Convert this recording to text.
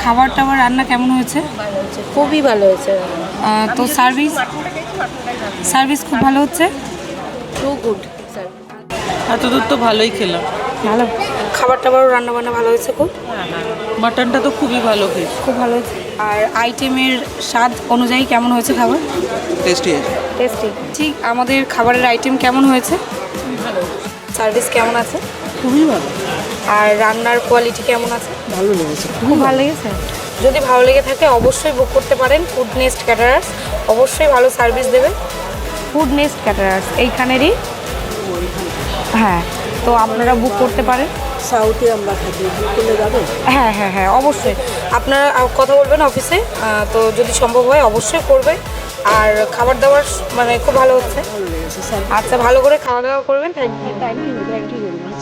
খাবার টাবার রান্না কেমন হয়েছে? খুবই ভালো হয়েছে। তো সার্ভিস খুব ভালো হচ্ছে। Too good sir. এতদূর তো ভালোই খেলাম। ভালো খাবার টাবারও রান্না বান্না ভালো হয়েছে খুব। মাটনটা তো খুবই ভালো খেয়েছি। খুব ভালো হয়েছে। আর আইটেমের স্বাদ অনুযায়ী কেমন হয়েছে খাবার? টেস্টি আছে। টেস্টি। ঠিক আমাদের খাবারের আইটেম কেমন হয়েছে? সার্ভিস কেমন আছে? খুবই ভালো। আর রান্নার কোয়ালিটি কেমন আছে? ভালো লেগেছে। খুব ভালো লেগেছে। যদি ভালো লেগে থাকে অবশ্যই বুক করতে পারেন ফুড নেস্ট ক্যাটারার্স। অবশ্যই ভালো সার্ভিস দেবে ফুড নেস্ট ক্যাটারার্স এইখানেরই। হ্যাঁ, তো আপনারা বুক করতে পারেন। সাউথে আমরা থাকি, বুক করলে যাবে? হ্যাঁ হ্যাঁ হ্যাঁ, অবশ্যই আপনারা কথা বলবেন অফিসে, তো যদি সম্ভব হয় অবশ্যই করবে। আর খাবার দাবার মানে খুব ভালো হচ্ছে। আচ্ছা, ভালো করে খাওয়া দাওয়া করবেন। Thank you very much.